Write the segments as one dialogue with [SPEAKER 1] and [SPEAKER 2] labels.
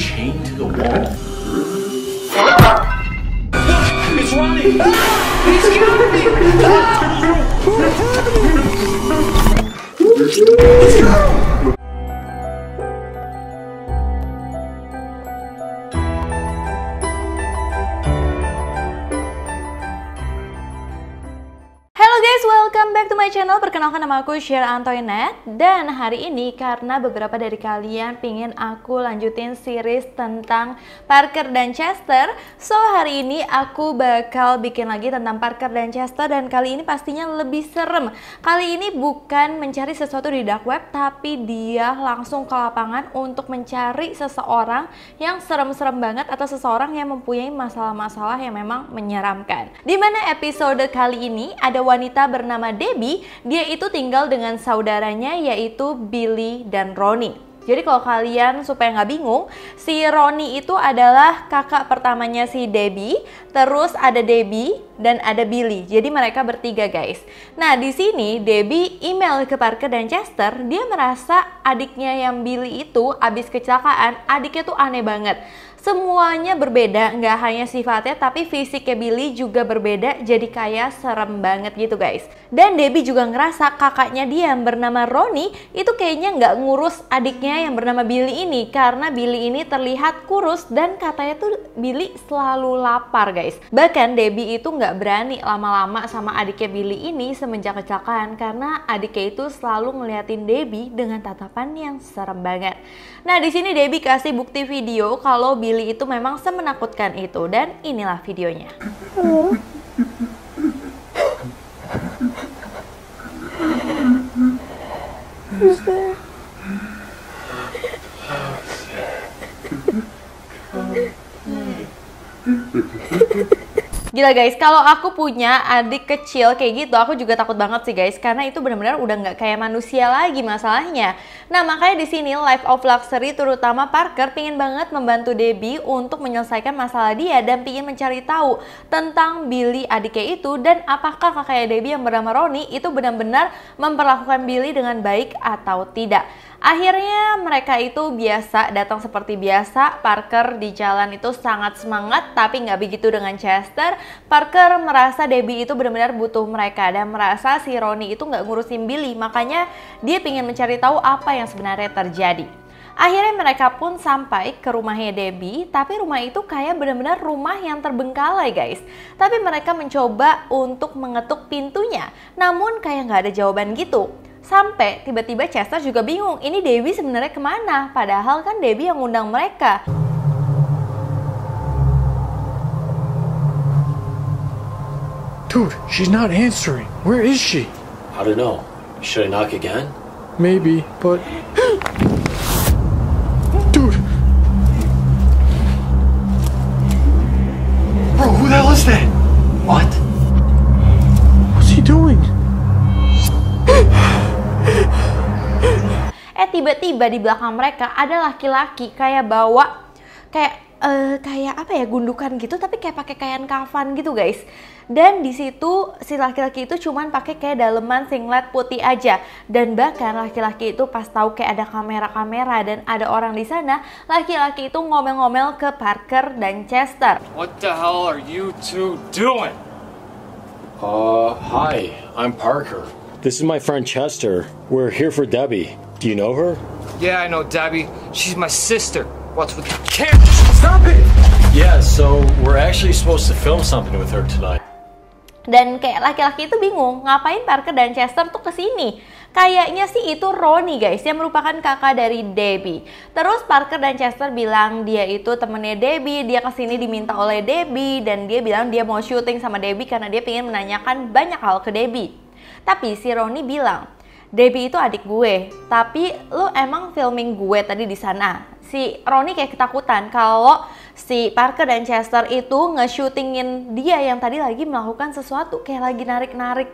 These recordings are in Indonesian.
[SPEAKER 1] chained to the wall.
[SPEAKER 2] It's Ronnie! He's killing me! Let's go!
[SPEAKER 3] Welcome back to my channel. Perkenalkan, nama aku Sheila Antoinette. Dan hari ini karena beberapa dari kalian pingin aku lanjutin series tentang Parker dan Chester, so hari ini aku bakal bikin lagi tentang Parker dan Chester. Dan kali ini pastinya lebih serem. Kali ini bukan mencari sesuatu di dark web, tapi dia langsung ke lapangan untuk mencari seseorang yang serem-serem banget, atau seseorang yang mempunyai masalah-masalah yang memang menyeramkan. Dimana episode kali ini ada wanita bernama Debbie. Dia itu tinggal dengan saudaranya, yaitu Billy dan Ronnie. Jadi kalau kalian supaya nggak bingung, si Ronnie itu adalah kakak pertamanya si Debbie, terus ada Debbie dan ada Billy. Jadi mereka bertiga, guys. Nah, di sini Debbie email ke Parker dan Chester. Dia merasa adiknya yang Billy itu abis kecelakaan, adiknya tuh aneh banget. Semuanya berbeda, nggak hanya sifatnya tapi fisiknya Billy juga berbeda, jadi kayak serem banget gitu, guys. Dan Debbie juga ngerasa kakaknya dia yang bernama Ronnie itu kayaknya nggak ngurus adiknya yang bernama Billy ini, karena Billy ini terlihat kurus dan katanya tuh Billy selalu lapar, guys. Bahkan Debbie itu nggak berani lama-lama sama adiknya Billy ini semenjak kecelakaan, karena adiknya itu selalu ngeliatin Debbie dengan tatapan yang serem banget. Nah, di sini Debbie kasih bukti video kalau Billy itu memang semenakutkan itu, dan inilah videonya. Gila, guys, kalau aku punya adik kecil kayak gitu, aku juga takut banget sih, guys, karena itu benar-benar udah nggak kayak manusia lagi masalahnya. Nah, makanya di sini Life of Luxury, terutama Parker, pingin banget membantu Debbie untuk menyelesaikan masalah dia dan pingin mencari tahu tentang Billy adiknya itu, dan apakah kakaknya Debbie yang bernama Ronnie itu benar-benar memperlakukan Billy dengan baik atau tidak. Akhirnya mereka itu biasa datang seperti biasa. Parker di jalan itu sangat semangat, tapi nggak begitu dengan Chester. Parker merasa Debbie itu benar-benar butuh mereka dan merasa si Ronnie itu nggak ngurusin Billy, makanya dia pingin mencari tahu apa yang sebenarnya terjadi. Akhirnya mereka pun sampai ke rumahnya Debbie, tapi rumah itu kayak benar-benar rumah yang terbengkalai, guys. Tapi mereka mencoba untuk mengetuk pintunya, namun kayak nggak ada jawaban gitu. Sampai tiba-tiba Chester juga bingung, ini Debbie sebenarnya kemana? Padahal kan Debbie yang ngundang mereka.
[SPEAKER 4] Dude, she's not answering. Where is she?
[SPEAKER 1] I don't know. Should I knock again?
[SPEAKER 4] Maybe, but... Dude! Bro, who the hell is that?
[SPEAKER 1] What?
[SPEAKER 4] What's he doing?
[SPEAKER 3] Tiba-tiba di belakang mereka ada laki-laki kayak bawa kayak apa ya, gundukan gitu, tapi kayak pakai kain kafan gitu, guys. Dan di situ si laki-laki itu cuman pakai kayak daleman singlet putih aja. Dan bahkan laki-laki itu pas tahu kayak ada kamera-kamera dan ada orang di sana, laki-laki itu ngomel-ngomel ke Parker dan Chester.
[SPEAKER 2] What the hell are you two doing?
[SPEAKER 1] Hi, I'm Parker. This is my friend Chester. We're here for Debbie. Do you know her?
[SPEAKER 2] Yeah, I know Debbie. She's my sister. What's with the camera?
[SPEAKER 4] Stop it!
[SPEAKER 1] Yeah, so we're actually supposed to film something with her tonight.
[SPEAKER 3] Dan kayak laki-laki itu bingung, ngapain Parker dan Chester tuh kesini? Kayaknya sih itu Ronnie, guys, yang merupakan kakak dari Debbie. Terus Parker dan Chester bilang dia itu temennya Debbie, dia kesini diminta oleh Debbie, dan dia bilang dia mau syuting sama Debbie karena dia pengen menanyakan banyak hal ke Debbie. Tapi si Ronnie bilang, Debbie itu adik gue, tapi lu emang filming gue tadi di sana. Si Ronnie kayak ketakutan kalau si Parker dan Chester itu nge-shootingin dia yang tadi lagi melakukan sesuatu, kayak lagi narik-narik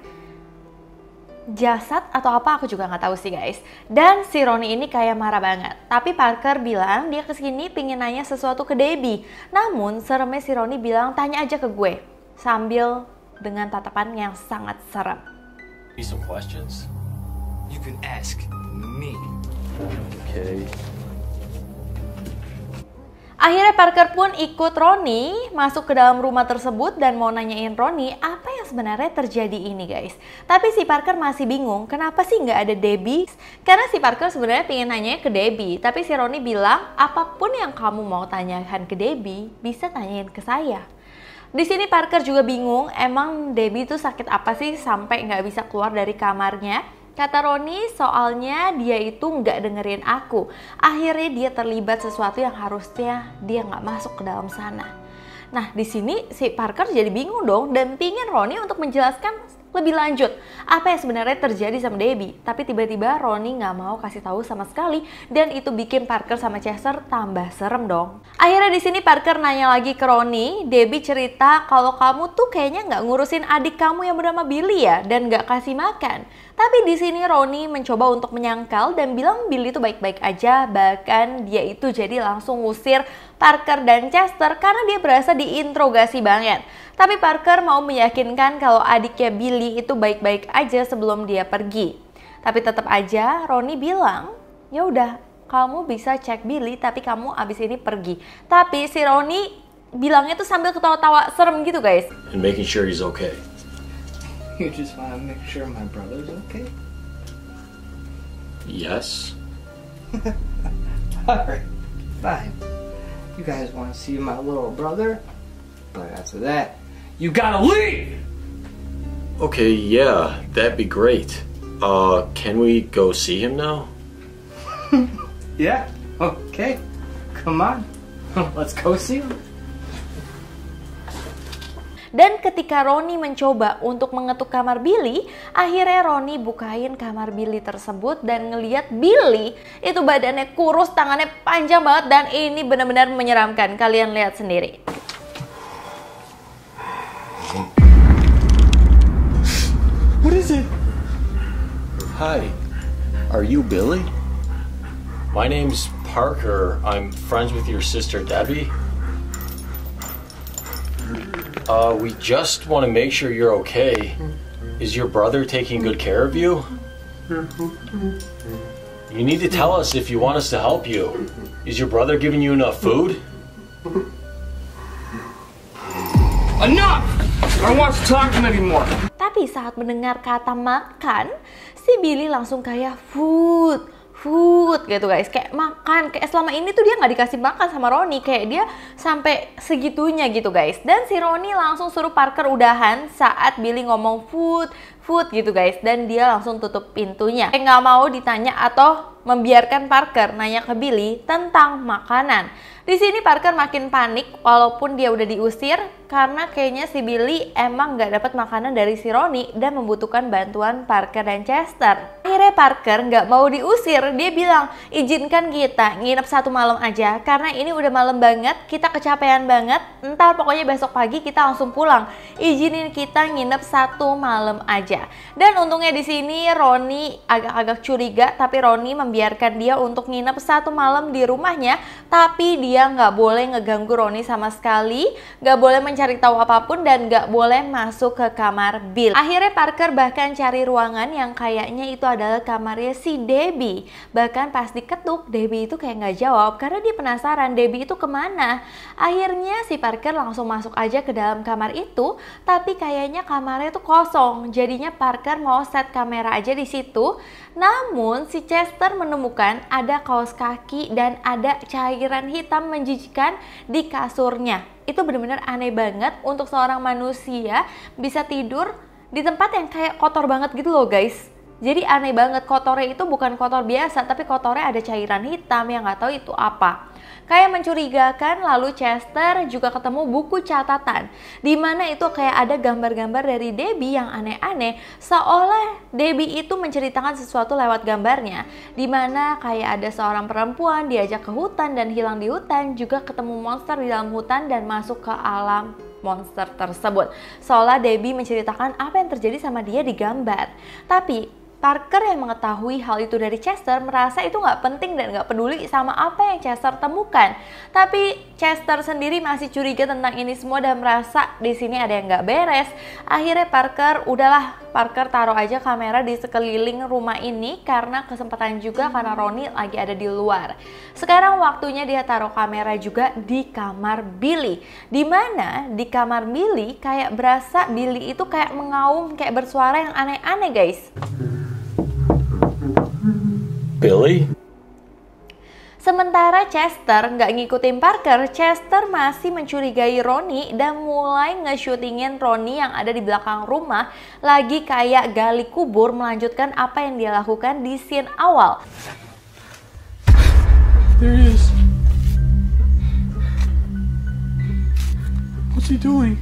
[SPEAKER 3] jasad atau apa, aku juga nggak tahu sih, guys. Dan si Ronnie ini kayak marah banget. Tapi Parker bilang dia kesini pengen nanya sesuatu ke Debbie. Namun seremnya si Ronnie bilang tanya aja ke gue, sambil dengan tatapan yang sangat serem.
[SPEAKER 1] Some questions.
[SPEAKER 2] You can ask me.
[SPEAKER 1] Okay.
[SPEAKER 3] Akhirnya Parker pun ikut Ronnie masuk ke dalam rumah tersebut dan mau nanyain Ronnie apa yang sebenarnya terjadi ini guys. Tapi si Parker masih bingung kenapa sih nggak ada Debbie. Karena si Parker sebenarnya pengen nanya ke Debbie. Tapi si Ronnie bilang apapun yang kamu mau tanyakan ke Debbie bisa tanyain ke saya. Di sini Parker juga bingung emang Debbie itu sakit apa sih sampai nggak bisa keluar dari kamarnya. Kata Ronnie, soalnya dia itu nggak dengerin aku. Akhirnya dia terlibat sesuatu yang harusnya dia nggak masuk ke dalam sana. Nah, di sini si Parker jadi bingung dong dan pingin Ronnie untuk menjelaskan lebih lanjut apa yang sebenarnya terjadi sama Debbie. Tapi tiba-tiba Ronnie nggak mau kasih tahu sama sekali dan itu bikin Parker sama Chester tambah serem dong. Akhirnya di sini Parker nanya lagi ke Ronnie, Debbie cerita kalau kamu tuh kayaknya nggak ngurusin adik kamu yang bernama Billy ya dan nggak kasih makan. Tapi di sini Ronnie mencoba untuk menyangkal dan bilang Billy itu baik-baik aja, bahkan dia itu jadi langsung ngusir Parker dan Chester karena dia berasa diinterogasi banget. Tapi Parker mau meyakinkan kalau adiknya Billy itu baik-baik aja sebelum dia pergi. Tapi tetap aja Ronnie bilang, ya udah kamu bisa cek Billy tapi kamu abis ini pergi. Tapi si Ronnie bilangnya tuh sambil ketawa-tawa serem gitu guys.
[SPEAKER 1] And making sure he's okay.
[SPEAKER 2] You just want to make sure my brother's okay?
[SPEAKER 1] Yes.
[SPEAKER 2] Alright, fine. You guys want to see my little brother? But after that, you gotta leave!
[SPEAKER 1] Okay, yeah, that'd be great. Can we go see him now?
[SPEAKER 2] Yeah, okay. Come on, let's go see him.
[SPEAKER 3] Dan ketika Ronnie mencoba untuk mengetuk kamar Billy, akhirnya Ronnie bukain kamar Billy tersebut dan ngeliat Billy itu badannya kurus, tangannya panjang banget dan ini benar-benar menyeramkan. Kalian lihat sendiri.
[SPEAKER 1] What is it? Hi, are you Billy? My name's Parker. I'm friends with your sister Debbie. We just want to make sure you're okay. Is your brother taking good care of you? You need to tell us if you want us to help you. Is your brother giving you enough food?
[SPEAKER 2] Enough! I don't want to talk to him anymore.
[SPEAKER 3] Tapi saat mendengar kata makan, si Billy langsung kayak food gitu guys, kayak makan, kayak selama ini tuh dia nggak dikasih makan sama Ronnie, kayak dia sampai segitunya gitu guys. Dan si Ronnie langsung suruh Parker udahan saat Billy ngomong food gitu guys, dan dia langsung tutup pintunya, kayak nggak mau ditanya atau membiarkan Parker nanya ke Billy tentang makanan. Di sini Parker makin panik walaupun dia udah diusir karena kayaknya si Billy emang nggak dapat makanan dari si Ronnie dan membutuhkan bantuan Parker dan Chester. Akhirnya Parker nggak mau diusir, dia bilang izinkan kita nginep 1 malam aja karena ini udah malam banget, kita kecapean banget, ntar pokoknya besok pagi kita langsung pulang. Izinin kita nginep 1 malam aja. Dan untungnya di sini Ronnie agak-agak curiga, tapi Ronnie membiarkan dia untuk nginep 1 malam di rumahnya, tapi dia nggak boleh ngeganggu Ronnie sama sekali, nggak boleh mencari tahu apapun dan nggak boleh masuk ke kamar Bill. Akhirnya Parker bahkan cari ruangan yang kayaknya itu adalah kamarnya si Debbie. Bahkan pas diketuk, Debbie itu kayak nggak jawab karena dia penasaran Debbie itu kemana. Akhirnya si Parker langsung masuk aja ke dalam kamar itu, tapi kayaknya kamarnya tuh kosong. Jadinya Parker mau set kamera aja di situ. Namun si Chester menemukan ada kaos kaki dan ada cairan hitam menjijikan di kasurnya. Itu benar-benar aneh banget untuk seorang manusia bisa tidur di tempat yang kayak kotor banget gitu loh guys. Jadi aneh banget, kotornya itu bukan kotor biasa tapi kotornya ada cairan hitam yang nggak tahu itu apa. Kayak mencurigakan. Lalu Chester juga ketemu buku catatan di mana itu kayak ada gambar-gambar dari Debbie yang aneh-aneh, seolah Debbie itu menceritakan sesuatu lewat gambarnya, di mana kayak ada seorang perempuan diajak ke hutan dan hilang di hutan, juga ketemu monster di dalam hutan dan masuk ke alam monster tersebut, seolah Debbie menceritakan apa yang terjadi sama dia di gambar. Tapi Parker yang mengetahui hal itu dari Chester merasa itu nggak penting dan nggak peduli sama apa yang Chester temukan. Tapi Chester sendiri masih curiga tentang ini semua dan merasa di sini ada yang nggak beres. Akhirnya Parker taruh aja kamera di sekeliling rumah ini karena kesempatan juga karena Ronnie lagi ada di luar. Sekarang waktunya dia taruh kamera juga di kamar Billy. Dimana di kamar Billy kayak berasa Billy itu kayak mengaum, kayak bersuara yang aneh-aneh guys.
[SPEAKER 1] Billy?
[SPEAKER 3] Sementara Chester nggak ngikutin Parker, Chester masih mencurigai Ronnie dan mulai nge-shootingin Ronnie yang ada di belakang rumah lagi kayak gali kubur melanjutkan apa yang dia lakukan di scene awal.
[SPEAKER 4] There he is. What's he doing?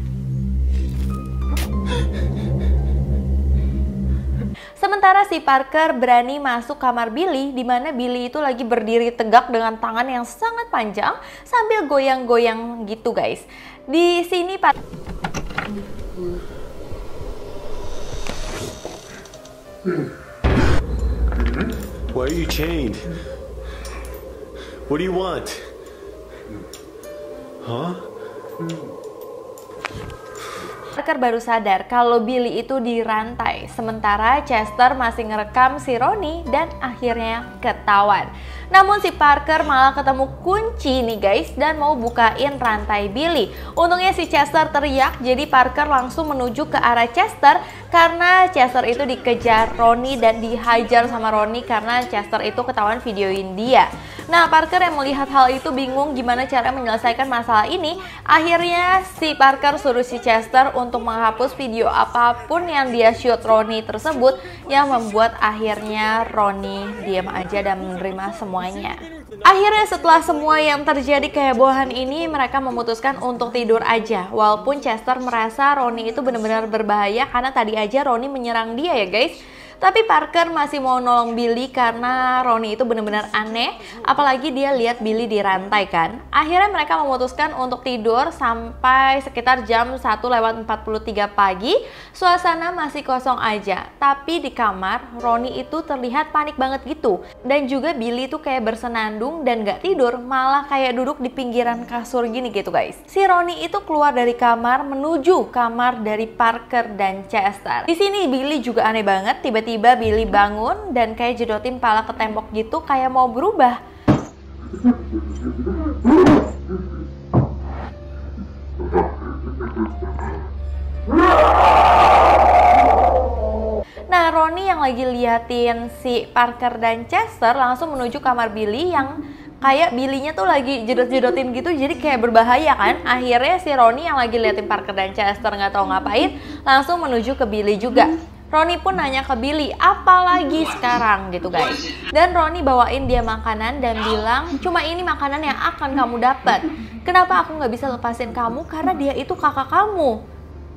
[SPEAKER 3] Sementara si Parker berani masuk kamar Billy, di mana Billy itu lagi berdiri tegak dengan tangan yang sangat panjang sambil goyang-goyang gitu guys. Di sini
[SPEAKER 5] Why are you chained? What do you want? Huh?
[SPEAKER 3] Parker baru sadar kalau Billy itu dirantai, sementara Chester masih ngerekam si Ronnie dan akhirnya ketahuan. Namun si Parker malah ketemu kunci nih guys dan mau bukain rantai Billy. Untungnya si Chester teriak, jadi Parker langsung menuju ke arah Chester karena Chester itu dikejar Ronnie dan dihajar sama Ronnie karena Chester itu ketahuan videoin dia. Nah, Parker yang melihat hal itu bingung gimana cara menyelesaikan masalah ini. Akhirnya si Parker suruh si Chester untuk menghapus video apapun yang dia shoot Ronnie tersebut, yang membuat akhirnya Ronnie diam aja dan menerima semuanya. Akhirnya setelah semua yang terjadi kehebohan ini, mereka memutuskan untuk tidur aja. Walaupun Chester merasa Ronnie itu benar-benar berbahaya karena tadi aja Ronnie menyerang dia ya guys. Tapi Parker masih mau nolong Billy karena Ronnie itu benar-benar aneh, apalagi dia lihat Billy dirantai kan. Akhirnya mereka memutuskan untuk tidur sampai sekitar jam 1:43 pagi. Suasana masih kosong aja, tapi di kamar Ronnie itu terlihat panik banget gitu. Dan juga Billy tuh kayak bersenandung dan gak tidur, malah kayak duduk di pinggiran kasur gini gitu guys. Si Ronnie itu keluar dari kamar menuju kamar dari Parker dan Chester. Di sini Billy juga aneh banget, tiba-tiba Billy bangun dan kayak jedotin pala ke tembok gitu kayak mau berubah. Nah, Ronnie yang lagi liatin si Parker dan Chester langsung menuju kamar Billy yang kayak Billy-nya tuh lagi jedot-jedotin gitu, jadi kayak berbahaya kan. Akhirnya si Ronnie yang lagi liatin Parker dan Chester nggak tahu ngapain langsung menuju ke Billy juga. Ronnie pun nanya ke Billy, apa lagi sekarang gitu guys. Dan Ronnie bawain dia makanan dan bilang, cuma ini makanan yang akan kamu dapat. Kenapa aku nggak bisa lepasin kamu? Karena dia itu kakak kamu.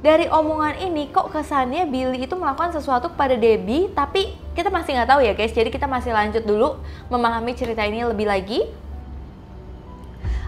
[SPEAKER 3] Dari omongan ini kok kesannya Billy itu melakukan sesuatu kepada Debbie, tapi kita masih nggak tahu ya guys. Jadi kita masih lanjut dulu memahami cerita ini lebih lagi.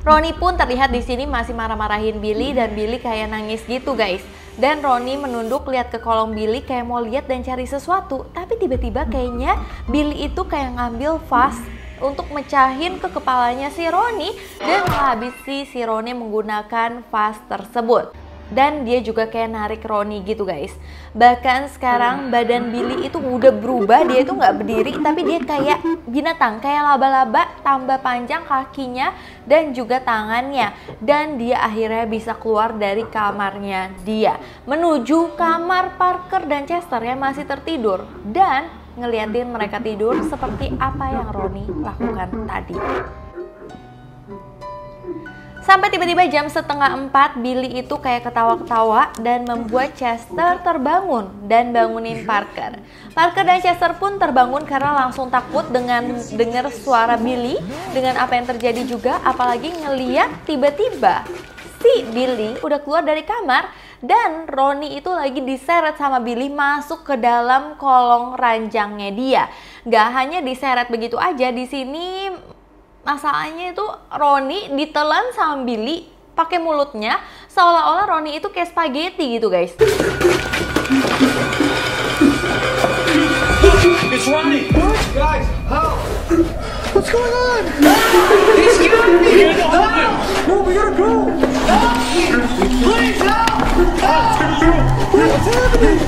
[SPEAKER 3] Ronnie pun terlihat di sini masih marah-marahin Billy dan Billy kayak nangis gitu guys. Dan Ronnie menunduk lihat ke kolong Billy kayak mau lihat dan cari sesuatu. Tapi tiba-tiba kayaknya Billy itu kayak ngambil vas untuk mecahin ke kepalanya si Ronnie dan menghabisi si Ronnie menggunakan vas tersebut. Dan dia juga kayak narik Ronnie gitu guys. Bahkan sekarang badan Billy itu udah berubah, dia itu nggak berdiri tapi dia kayak binatang, kayak laba-laba, tambah panjang kakinya dan juga tangannya. Dan dia akhirnya bisa keluar dari kamarnya dia menuju kamar Parker dan Chester yang masih tertidur dan ngeliatin mereka tidur seperti apa yang Ronnie lakukan tadi. Sampai tiba-tiba jam 3:30 Billy itu kayak ketawa-ketawa dan membuat Chester terbangun dan bangunin Parker. Parker dan Chester pun terbangun karena langsung takut dengan dengar suara Billy, dengan apa yang terjadi juga, apalagi ngeliat tiba-tiba si Billy udah keluar dari kamar dan Ronnie itu lagi diseret sama Billy masuk ke dalam kolong ranjangnya dia. Gak hanya diseret begitu aja, di sini masalahnya itu Ronnie ditelan sama Billy pakai mulutnya seolah-olah Ronnie itu kayak spaghetti gitu guys.
[SPEAKER 5] It's Ronnie!
[SPEAKER 2] Guys, help!
[SPEAKER 4] What's going on?
[SPEAKER 2] He's killing me! Help!
[SPEAKER 4] No, we gotta go.
[SPEAKER 2] Please help!
[SPEAKER 4] What's happening?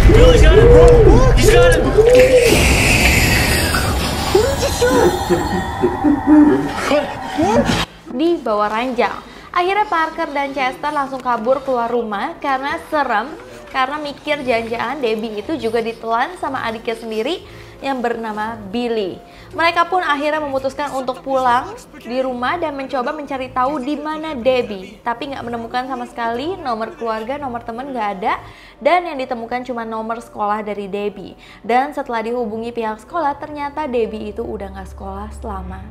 [SPEAKER 5] Billy's got him, bro! He's got him!
[SPEAKER 3] Di bawah ranjang. Akhirnya Parker dan Chester langsung kabur keluar rumah karena serem, karena mikir jangan-jangan Debbie itu juga ditelan sama adiknya sendiri yang bernama Billy. Mereka pun akhirnya memutuskan untuk pulang di rumah dan mencoba mencari tahu di mana Debbie, tapi nggak menemukan sama sekali nomor keluarga, nomor teman nggak ada, dan yang ditemukan cuma nomor sekolah dari Debbie. Dan setelah dihubungi pihak sekolah, ternyata Debbie itu udah nggak sekolah selama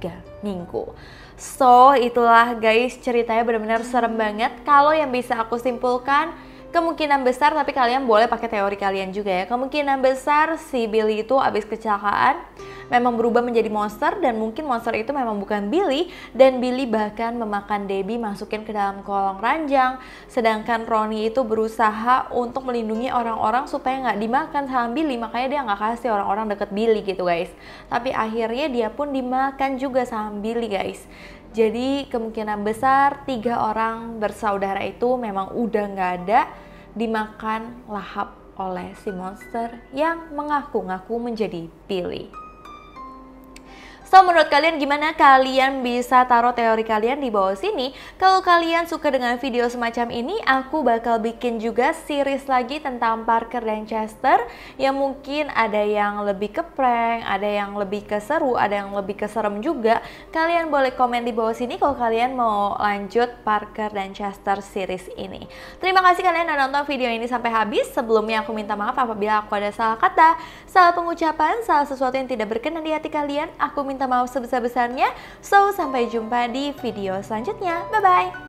[SPEAKER 3] 3 minggu. So, itulah guys, ceritanya benar-benar serem banget. Kalau yang bisa aku simpulkan, kemungkinan besar, tapi kalian boleh pakai teori kalian juga ya. Kemungkinan besar si Billy itu habis kecelakaan, memang berubah menjadi monster, dan mungkin monster itu memang bukan Billy, dan Billy bahkan memakan Debbie, masukin ke dalam kolong ranjang. Sedangkan Ronnie itu berusaha untuk melindungi orang-orang supaya nggak dimakan sama Billy, makanya dia nggak kasih orang-orang deket Billy gitu guys. Tapi akhirnya dia pun dimakan juga sama Billy guys. Jadi kemungkinan besar 3 orang bersaudara itu memang udah nggak ada, dimakan lahap oleh si monster yang mengaku-ngaku menjadi Billy. So, menurut kalian gimana? Kalian bisa taruh teori kalian di bawah sini. Kalau kalian suka dengan video semacam ini, aku bakal bikin juga series lagi tentang Parker dan Chester, yang mungkin ada yang lebih ke prank, ada yang lebih ke seru, ada yang lebih ke serem juga. Kalian boleh komen di bawah sini kalau kalian mau lanjut Parker dan Chester series ini. Terima kasih kalian udah nonton video ini sampai habis. Sebelumnya aku minta maaf apabila aku ada salah kata, salah pengucapan, salah sesuatu yang tidak berkenan di hati kalian. Aku minta maaf sebesar-besarnya. So, sampai jumpa di video selanjutnya. Bye-bye.